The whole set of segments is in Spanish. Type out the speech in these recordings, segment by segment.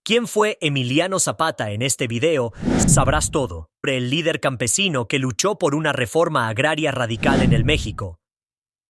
¿Quién fue Emiliano Zapata en este video? Sabrás todo sobre el líder campesino que luchó por una reforma agraria radical en el México.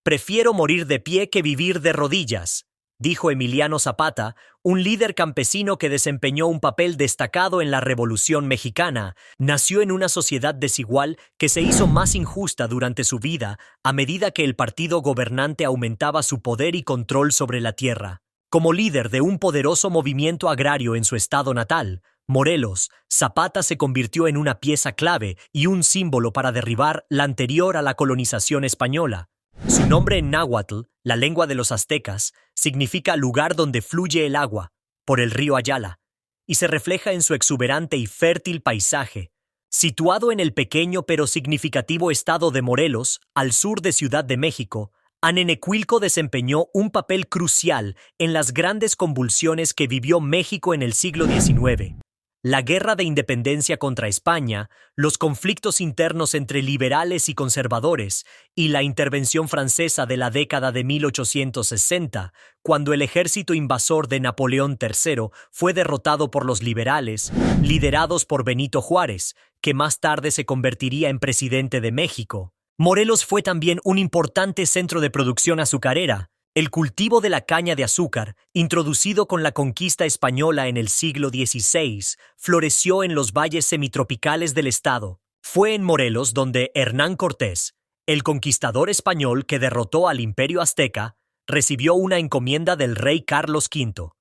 Prefiero morir de pie que vivir de rodillas, dijo Emiliano Zapata, un líder campesino que desempeñó un papel destacado en la Revolución Mexicana. Nació en una sociedad desigual que se hizo más injusta durante su vida a medida que el partido gobernante aumentaba su poder y control sobre la tierra. Como líder de un poderoso movimiento agrario en su estado natal, Morelos, Zapata se convirtió en una pieza clave y un símbolo para derribar la anterior a la colonización española. Su nombre en náhuatl, la lengua de los aztecas, significa lugar donde fluye el agua, por el río Ayala, y se refleja en su exuberante y fértil paisaje. Situado en el pequeño pero significativo estado de Morelos, al sur de Ciudad de México, Anenecuilco desempeñó un papel crucial en las grandes convulsiones que vivió México en el siglo XIX. La guerra de independencia contra España, los conflictos internos entre liberales y conservadores y la intervención francesa de la década de 1860, cuando el ejército invasor de Napoleón III fue derrotado por los liberales, liderados por Benito Juárez, que más tarde se convertiría en presidente de México. Morelos fue también un importante centro de producción azucarera. El cultivo de la caña de azúcar, introducido con la conquista española en el siglo XVI, floreció en los valles semitropicales del estado. Fue en Morelos donde Hernán Cortés, el conquistador español que derrotó al Imperio Azteca, recibió una encomienda del rey Carlos V,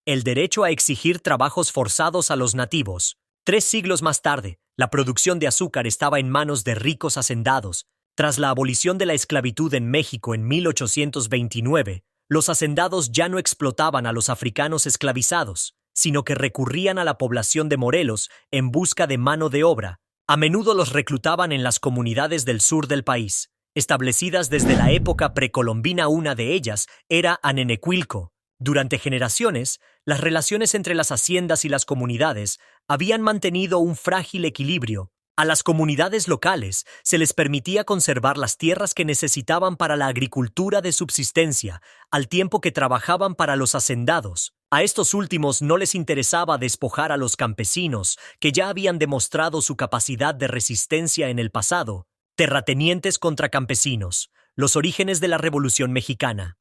el derecho a exigir trabajos forzados a los nativos. 3 siglos más tarde, la producción de azúcar estaba en manos de ricos hacendados. Tras la abolición de la esclavitud en México en 1829, los hacendados ya no explotaban a los africanos esclavizados, sino que recurrían a la población de Morelos en busca de mano de obra. A menudo los reclutaban en las comunidades del sur del país, establecidas desde la época precolombina. Una de ellas era Anenecuilco. Durante generaciones, las relaciones entre las haciendas y las comunidades habían mantenido un frágil equilibrio. A las comunidades locales se les permitía conservar las tierras que necesitaban para la agricultura de subsistencia, al tiempo que trabajaban para los hacendados. A estos últimos no les interesaba despojar a los campesinos, que ya habían demostrado su capacidad de resistencia en el pasado. Terratenientes contra campesinos, los orígenes de la Revolución Mexicana.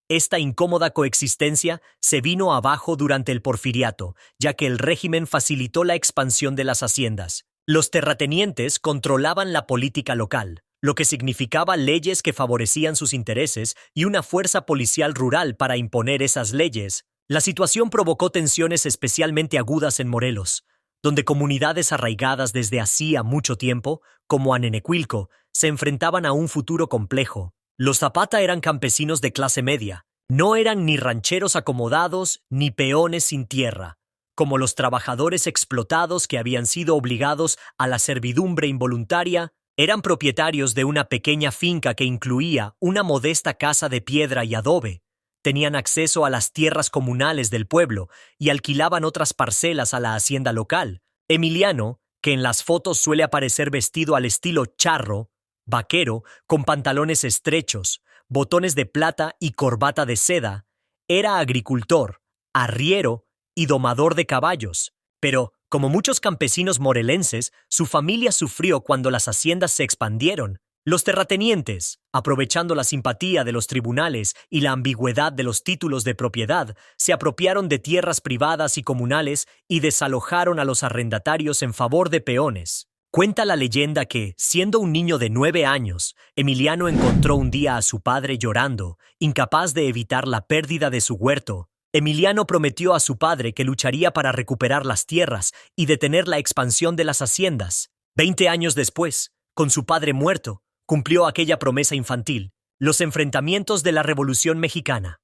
Esta incómoda coexistencia se vino abajo durante el Porfiriato, ya que el régimen facilitó la expansión de las haciendas. Los terratenientes controlaban la política local, lo que significaba leyes que favorecían sus intereses y una fuerza policial rural para imponer esas leyes. La situación provocó tensiones especialmente agudas en Morelos, donde comunidades arraigadas desde hacía mucho tiempo, como Anenecuilco, se enfrentaban a un futuro complejo. Los Zapata eran campesinos de clase media, no eran ni rancheros acomodados ni peones sin tierra, como los trabajadores explotados que habían sido obligados a la servidumbre involuntaria. Eran propietarios de una pequeña finca que incluía una modesta casa de piedra y adobe. Tenían acceso a las tierras comunales del pueblo y alquilaban otras parcelas a la hacienda local. Emiliano, que en las fotos suele aparecer vestido al estilo charro, vaquero, con pantalones estrechos, botones de plata y corbata de seda, era agricultor, arriero y domador de caballos, pero, como muchos campesinos morelenses, su familia sufrió cuando las haciendas se expandieron. Los terratenientes, aprovechando la simpatía de los tribunales y la ambigüedad de los títulos de propiedad, se apropiaron de tierras privadas y comunales y desalojaron a los arrendatarios en favor de peones. Cuenta la leyenda que, siendo un niño de 9 años, Emiliano encontró un día a su padre llorando, incapaz de evitar la pérdida de su huerto. Emiliano prometió a su padre que lucharía para recuperar las tierras y detener la expansión de las haciendas. 20 años después, con su padre muerto, cumplió aquella promesa infantil. Los enfrentamientos de la Revolución Mexicana.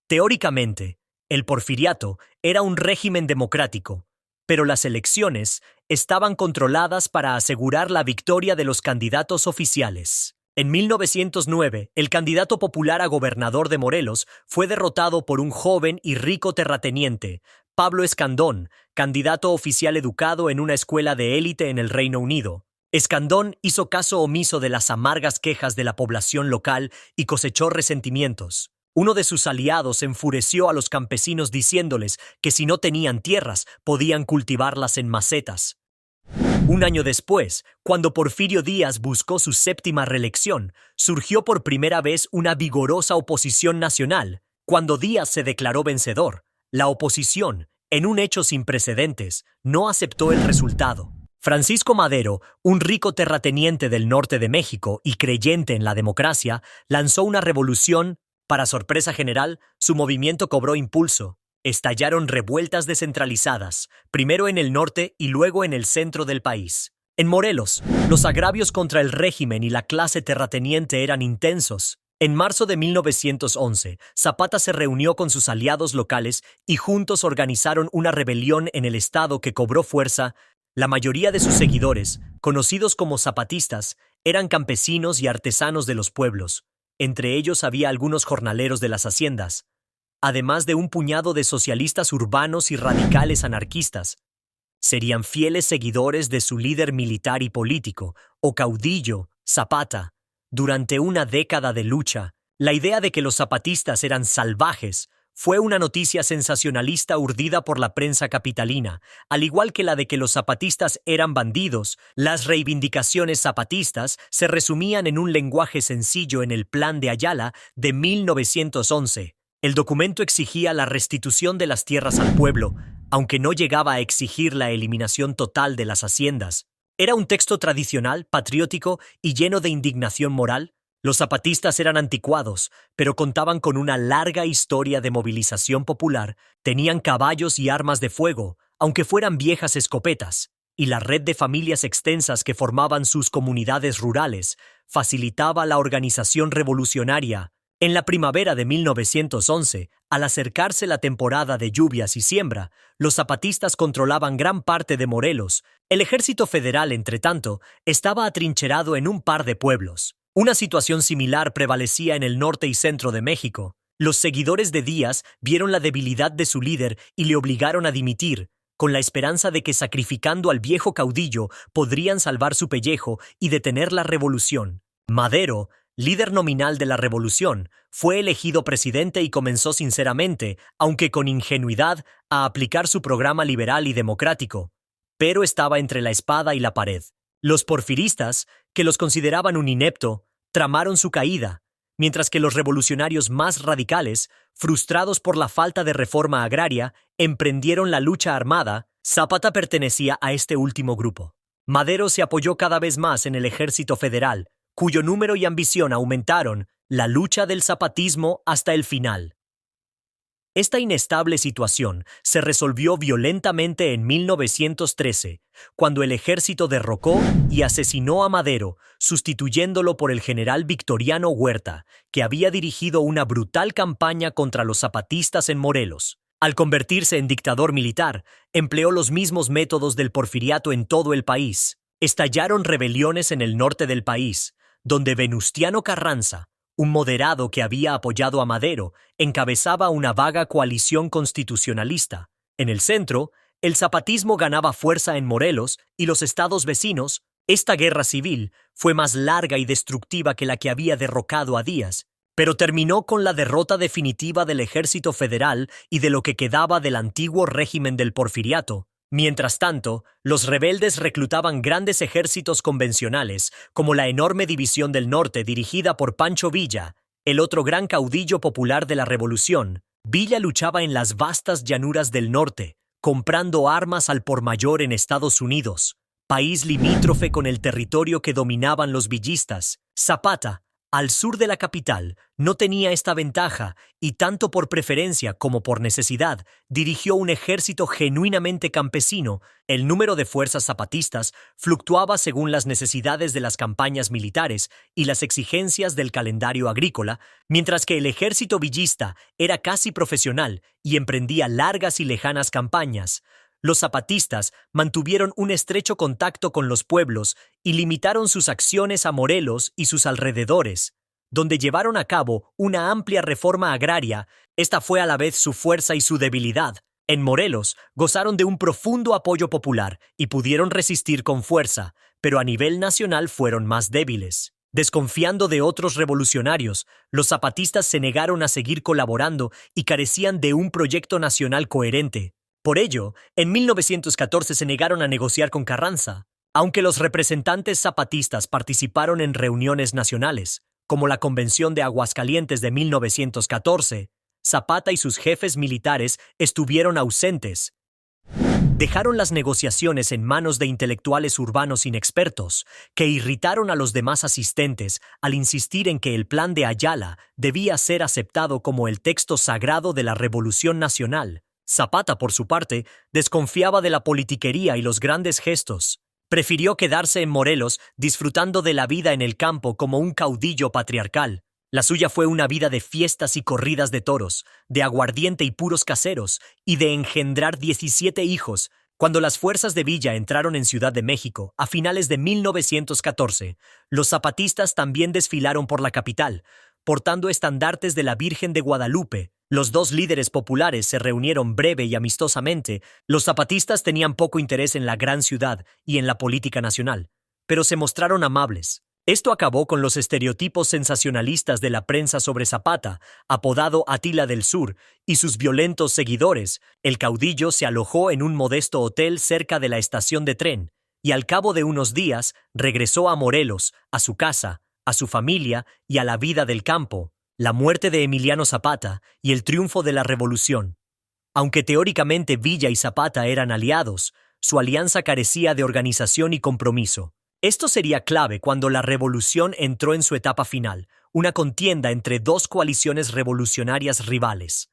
Teóricamente, el Porfiriato era un régimen democrático, pero las elecciones estaban controladas para asegurar la victoria de los candidatos oficiales. En 1909, el candidato popular a gobernador de Morelos fue derrotado por un joven y rico terrateniente, Pablo Escandón, candidato oficial educado en una escuela de élite en el Reino Unido. Escandón hizo caso omiso de las amargas quejas de la población local y cosechó resentimientos. Uno de sus aliados enfureció a los campesinos diciéndoles que si no tenían tierras, podían cultivarlas en macetas. Un año después, cuando Porfirio Díaz buscó su séptima reelección, surgió por primera vez una vigorosa oposición nacional. Cuando Díaz se declaró vencedor, la oposición, en un hecho sin precedentes, no aceptó el resultado. Francisco Madero, un rico terrateniente del norte de México y creyente en la democracia, lanzó una revolución. Para sorpresa general, su movimiento cobró impulso. Estallaron revueltas descentralizadas, primero en el norte y luego en el centro del país. En Morelos, los agravios contra el régimen y la clase terrateniente eran intensos. En marzo de 1911, Zapata se reunió con sus aliados locales y juntos organizaron una rebelión en el estado que cobró fuerza. La mayoría de sus seguidores, conocidos como zapatistas, eran campesinos y artesanos de los pueblos. Entre ellos había algunos jornaleros de las haciendas, además de un puñado de socialistas urbanos y radicales anarquistas. Serían fieles seguidores de su líder militar y político, o caudillo, Zapata. Durante una década de lucha, la idea de que los zapatistas eran salvajes fue una noticia sensacionalista urdida por la prensa capitalina, al igual que la de que los zapatistas eran bandidos. Las reivindicaciones zapatistas se resumían en un lenguaje sencillo en el Plan de Ayala de 1911. El documento exigía la restitución de las tierras al pueblo, aunque no llegaba a exigir la eliminación total de las haciendas. Era un texto tradicional, patriótico y lleno de indignación moral. Los zapatistas eran anticuados, pero contaban con una larga historia de movilización popular, tenían caballos y armas de fuego, aunque fueran viejas escopetas, y la red de familias extensas que formaban sus comunidades rurales facilitaba la organización revolucionaria. En la primavera de 1911, al acercarse la temporada de lluvias y siembra, los zapatistas controlaban gran parte de Morelos. El ejército federal, entretanto, estaba atrincherado en un par de pueblos. Una situación similar prevalecía en el norte y centro de México. Los seguidores de Díaz vieron la debilidad de su líder y le obligaron a dimitir, con la esperanza de que sacrificando al viejo caudillo podrían salvar su pellejo y detener la revolución. Madero, líder nominal de la revolución, fue elegido presidente y comenzó sinceramente, aunque con ingenuidad, a aplicar su programa liberal y democrático. Pero estaba entre la espada y la pared. Los porfiristas, que los consideraban un inepto, tramaron su caída, mientras que los revolucionarios más radicales, frustrados por la falta de reforma agraria, emprendieron la lucha armada. Zapata pertenecía a este último grupo. Madero se apoyó cada vez más en el ejército federal, cuyo número y ambición aumentaron la lucha del zapatismo hasta el final. Esta inestable situación se resolvió violentamente en 1913, cuando el ejército derrocó y asesinó a Madero, sustituyéndolo por el general Victoriano Huerta, que había dirigido una brutal campaña contra los zapatistas en Morelos. Al convertirse en dictador militar, empleó los mismos métodos del porfiriato en todo el país. Estallaron rebeliones en el norte del país, donde Venustiano Carranza, un moderado que había apoyado a Madero, encabezaba una vaga coalición constitucionalista. En el centro, el zapatismo ganaba fuerza en Morelos y los estados vecinos. Esta guerra civil fue más larga y destructiva que la que había derrocado a Díaz, pero terminó con la derrota definitiva del ejército federal y de lo que quedaba del antiguo régimen del porfiriato. Mientras tanto, los rebeldes reclutaban grandes ejércitos convencionales, como la enorme División del Norte dirigida por Pancho Villa, el otro gran caudillo popular de la Revolución. Villa luchaba en las vastas llanuras del norte, comprando armas al por mayor en Estados Unidos, país limítrofe con el territorio que dominaban los villistas. Zapata, al sur de la capital, no tenía esta ventaja y tanto por preferencia como por necesidad, dirigió un ejército genuinamente campesino. El número de fuerzas zapatistas fluctuaba según las necesidades de las campañas militares y las exigencias del calendario agrícola, mientras que el ejército villista era casi profesional y emprendía largas y lejanas campañas. Los zapatistas mantuvieron un estrecho contacto con los pueblos y limitaron sus acciones a Morelos y sus alrededores, donde llevaron a cabo una amplia reforma agraria. Esta fue a la vez su fuerza y su debilidad. En Morelos gozaron de un profundo apoyo popular y pudieron resistir con fuerza, pero a nivel nacional fueron más débiles. Desconfiando de otros revolucionarios, los zapatistas se negaron a seguir colaborando y carecían de un proyecto nacional coherente. Por ello, en 1914 se negaron a negociar con Carranza, aunque los representantes zapatistas participaron en reuniones nacionales, como la Convención de Aguascalientes de 1914, Zapata y sus jefes militares estuvieron ausentes. Dejaron las negociaciones en manos de intelectuales urbanos inexpertos, que irritaron a los demás asistentes al insistir en que el plan de Ayala debía ser aceptado como el texto sagrado de la Revolución Nacional. Zapata, por su parte, desconfiaba de la politiquería y los grandes gestos. Prefirió quedarse en Morelos disfrutando de la vida en el campo como un caudillo patriarcal. La suya fue una vida de fiestas y corridas de toros, de aguardiente y puros caseros, y de engendrar 17 hijos. Cuando las fuerzas de Villa entraron en Ciudad de México a finales de 1914, los zapatistas también desfilaron por la capital, portando estandartes de la Virgen de Guadalupe. Los dos líderes populares se reunieron breve y amistosamente. Los zapatistas tenían poco interés en la gran ciudad y en la política nacional, pero se mostraron amables. Esto acabó con los estereotipos sensacionalistas de la prensa sobre Zapata, apodado Atila del Sur, y sus violentos seguidores. El caudillo se alojó en un modesto hotel cerca de la estación de tren, y al cabo de unos días regresó a Morelos, a su casa, a su familia y a la vida del campo. La muerte de Emiliano Zapata y el triunfo de la Revolución. Aunque teóricamente Villa y Zapata eran aliados, su alianza carecía de organización y compromiso. Esto sería clave cuando la revolución entró en su etapa final, una contienda entre dos coaliciones revolucionarias rivales,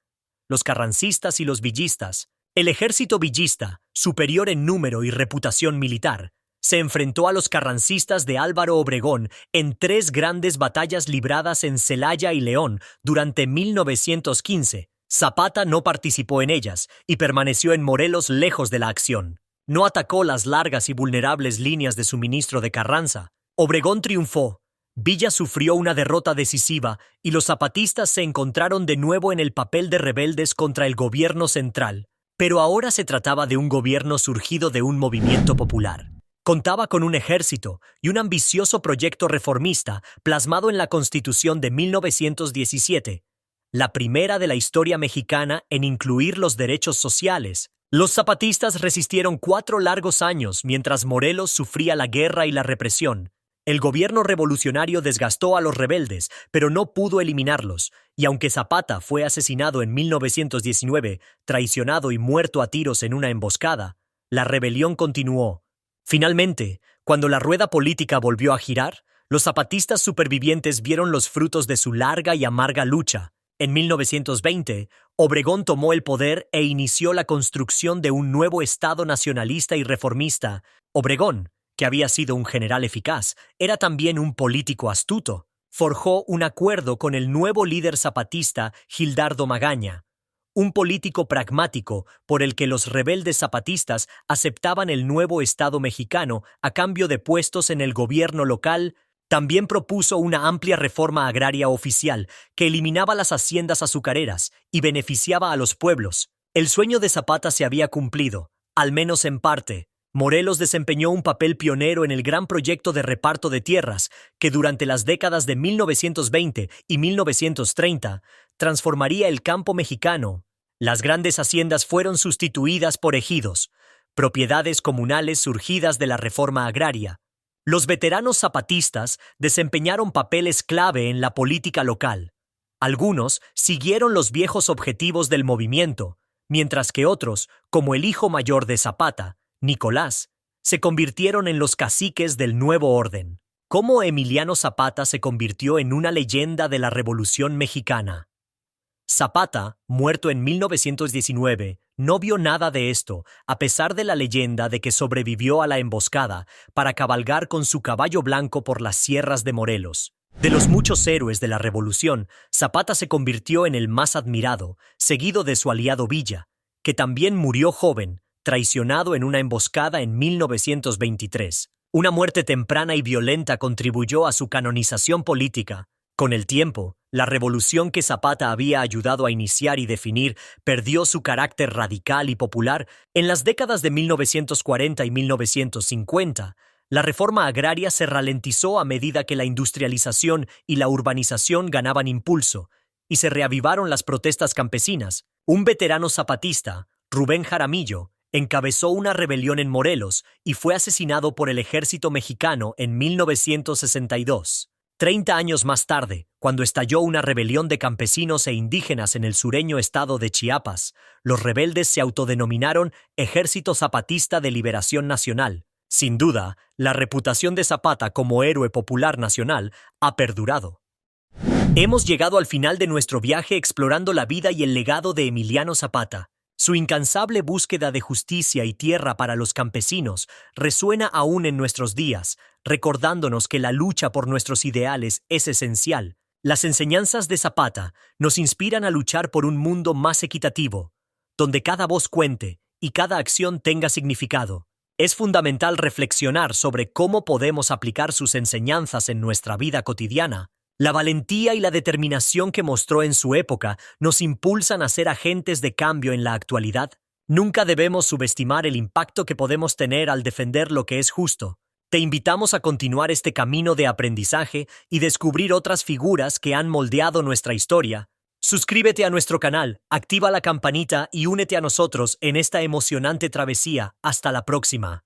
los carrancistas y los villistas. El ejército villista, superior en número y reputación militar, se enfrentó a los carrancistas de Álvaro Obregón en 3 grandes batallas libradas en Celaya y León durante 1915. Zapata no participó en ellas y permaneció en Morelos lejos de la acción. No atacó las largas y vulnerables líneas de suministro de Carranza. Obregón triunfó. Villa sufrió una derrota decisiva y los zapatistas se encontraron de nuevo en el papel de rebeldes contra el gobierno central. Pero ahora se trataba de un gobierno surgido de un movimiento popular. Contaba con un ejército y un ambicioso proyecto reformista plasmado en la Constitución de 1917, la primera de la historia mexicana en incluir los derechos sociales. Los zapatistas resistieron 4 largos años mientras Morelos sufría la guerra y la represión. El gobierno revolucionario desgastó a los rebeldes, pero no pudo eliminarlos, y aunque Zapata fue asesinado en 1919, traicionado y muerto a tiros en una emboscada, la rebelión continuó. Finalmente, cuando la rueda política volvió a girar, los zapatistas supervivientes vieron los frutos de su larga y amarga lucha. En 1920, Obregón tomó el poder e inició la construcción de un nuevo Estado nacionalista y reformista. Obregón, que había sido un general eficaz, era también un político astuto. Forjó un acuerdo con el nuevo líder zapatista Gildardo Magaña, un político pragmático por el que los rebeldes zapatistas aceptaban el nuevo Estado mexicano a cambio de puestos en el gobierno local. También propuso una amplia reforma agraria oficial que eliminaba las haciendas azucareras y beneficiaba a los pueblos. El sueño de Zapata se había cumplido, al menos en parte. Morelos desempeñó un papel pionero en el gran proyecto de reparto de tierras que durante las décadas de 1920 y 1930 transformaría el campo mexicano. Las grandes haciendas fueron sustituidas por ejidos, propiedades comunales surgidas de la reforma agraria. Los veteranos zapatistas desempeñaron papeles clave en la política local. Algunos siguieron los viejos objetivos del movimiento, mientras que otros, como el hijo mayor de Zapata, Nicolás, se convirtieron en los caciques del nuevo orden. ¿Cómo Emiliano Zapata se convirtió en una leyenda de la Revolución Mexicana? Zapata, muerto en 1919, no vio nada de esto, a pesar de la leyenda de que sobrevivió a la emboscada para cabalgar con su caballo blanco por las sierras de Morelos. De los muchos héroes de la Revolución, Zapata se convirtió en el más admirado, seguido de su aliado Villa, que también murió joven, traicionado en una emboscada en 1923. Una muerte temprana y violenta contribuyó a su canonización política. Con el tiempo, la revolución que Zapata había ayudado a iniciar y definir perdió su carácter radical y popular. En las décadas de 1940 y 1950, La reforma agraria se ralentizó a medida que la industrialización y la urbanización ganaban impulso, y se reavivaron las protestas campesinas. Un veterano zapatista, Rubén Jaramillo, encabezó una rebelión en Morelos y fue asesinado por el ejército mexicano en 1962. 30 años más tarde, cuando estalló una rebelión de campesinos e indígenas en el sureño estado de Chiapas, los rebeldes se autodenominaron Ejército Zapatista de Liberación Nacional. Sin duda, la reputación de Zapata como héroe popular nacional ha perdurado. Hemos llegado al final de nuestro viaje explorando la vida y el legado de Emiliano Zapata. Su incansable búsqueda de justicia y tierra para los campesinos resuena aún en nuestros días, recordándonos que la lucha por nuestros ideales es esencial. Las enseñanzas de Zapata nos inspiran a luchar por un mundo más equitativo, donde cada voz cuente y cada acción tenga significado. Es fundamental reflexionar sobre cómo podemos aplicar sus enseñanzas en nuestra vida cotidiana. La valentía y la determinación que mostró en su época nos impulsan a ser agentes de cambio en la actualidad. Nunca debemos subestimar el impacto que podemos tener al defender lo que es justo. Te invitamos a continuar este camino de aprendizaje y descubrir otras figuras que han moldeado nuestra historia. Suscríbete a nuestro canal, activa la campanita y únete a nosotros en esta emocionante travesía. Hasta la próxima.